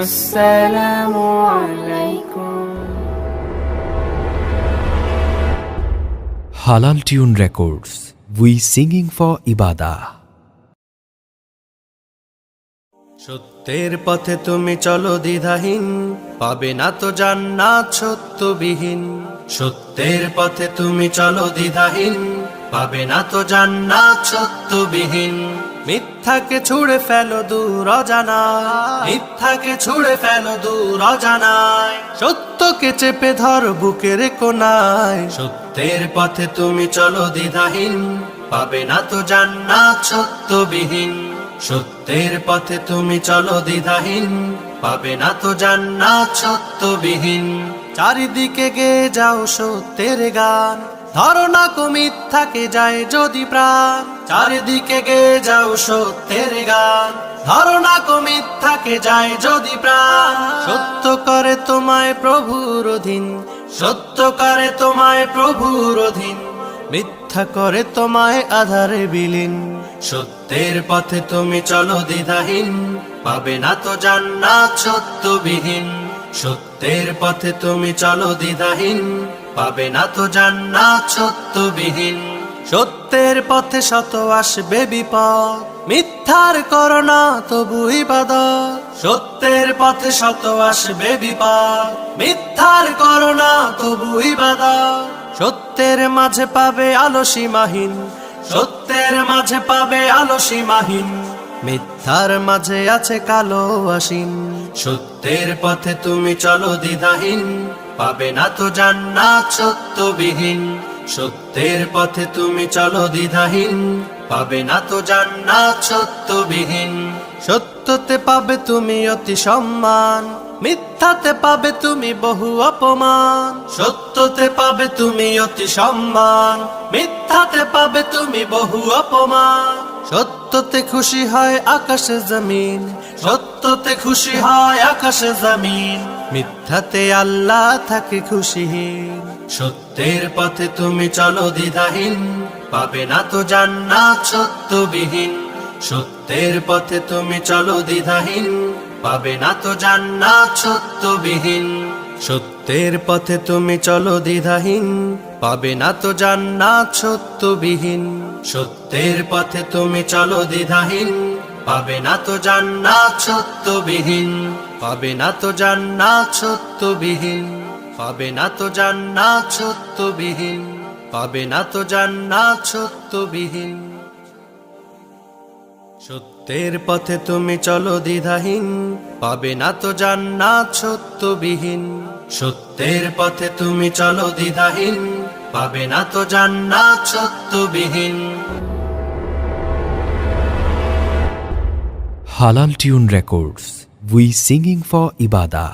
আসসালামু আলাইকুম। Halal Tune Records. We singing for Ibadah. সত্যের পথে তুমি চলো দ্বিধাহীন, পাবে না তো জান্নাত সত্যবিহীন। সত্যের পথে তুমি চলো দ্বিধাহীন, পাবে না তো জান্নাত সত্যবিহীন। মিথ্যাকে ছুঁড়ে ফেলো দূর অজানায়, মিথ্যাকে ছুঁড়ে ফেলো দূর অজানায়। সত্যকে চেপে ধর বুকের কোনায়। সত্যের পথে তুমি চলো দ্বিধাহীন, পাবে না তো জান্নাত সত্যবিহীন। সত্যের পথে তুমি চলো দ্বিধাহীন, পাবে না তো জান্নাত সত্যবিহীন। চারিদিকে গেয়ে যাও সত্যের গান, ধরো না কো মিথ্যাকে যায় যদি প্রাণ। চারিদিকে গেয়ে যাও সত্যের গান, ধরো না কো মিথ্যাকে যায় যদি প্রাণ। সত্য করে তোমায় প্রভুর অধীন, সত্য করে তোমায় প্রভুর অধীন। মিথ্যা করে তোমায় আধারে বিলীন। সত্যের পথে তুমি চলো দ্বিধাহীন, পাবে না তো জান্নাত সত্যবিহীন। সত্যের পথে তুমি চলো দ্বিধাহীন, পাবে না তো জান্নাত সত্যবিহীন। সত্যের পথে শত আসবে বিপদ, মিথ্যার করো না তবু ইবাদত। সত্যের পথে শত আসবে বিপদ, মিথ্যার করো না তবু ইবাদত। সত্যের মাঝে পাবে আলো সীমাহীন, সত্যের মাঝে পাবে আলো সীমাহীন। মিথ্যার মাঝে আছে কালো আসীন। সত্যের পথে তুমি চলো দ্বিধাহীন, পাবে না তো জান্নাত সত্যবিহীন। সত্যের পথে তুমি চলো দ্বিধাহীন, পাবে না তো জান্নাত সত্যবিহীন। সত্যতে পাবে তুমি অতি সম্মান, মিথ্যাতে পাবে তুমি বহু অপমান। সত্যতে পাবে তুমি অতি সম্মান, মিথ্যাতে পাবে তুমি বহু অপমান। সত্যতে খুশি হয় আকাশে জমিন, সত্যতে খুশি হয় আকাশে জমিন। মিথ্যাতে আল্লাহ থাকে খুশিহীন। সত্যের পথে তুমি চলো দ্বিধাহীন, পাবে না তো জান্নাত সত্যবিহীন। সত্যের পথে তুমি চলো দ্বিধাহীন, পাবে না তো জান্নাত সত্যবিহীন। সত্যের পথে তুমি চলো দ্বিধাহীন, পাবে না তো জান্নাত সত্যবিহীন। সত্যের পথে তুমি চলো দ্বিধাহীন, পাবে না তো জান্নাত সত্যবিহীন। পাবে না তো জান্নাত সত্যবিহীন। পাবে না তো জান্নাত সত্যবিহীন। পাবে না তো জান্নাত সত্যবিহীন। সত্যের পথে তুমি চলো দ্বিধাহীন, পাবে না তো জান্নাত সত্যবিহীন। সত্যের পথে তুমি চলো দ্বিধাহীন, পাবে না তো জান্নাত সত্যবিহীন। Halal Tune Records. We singing for Ibadah.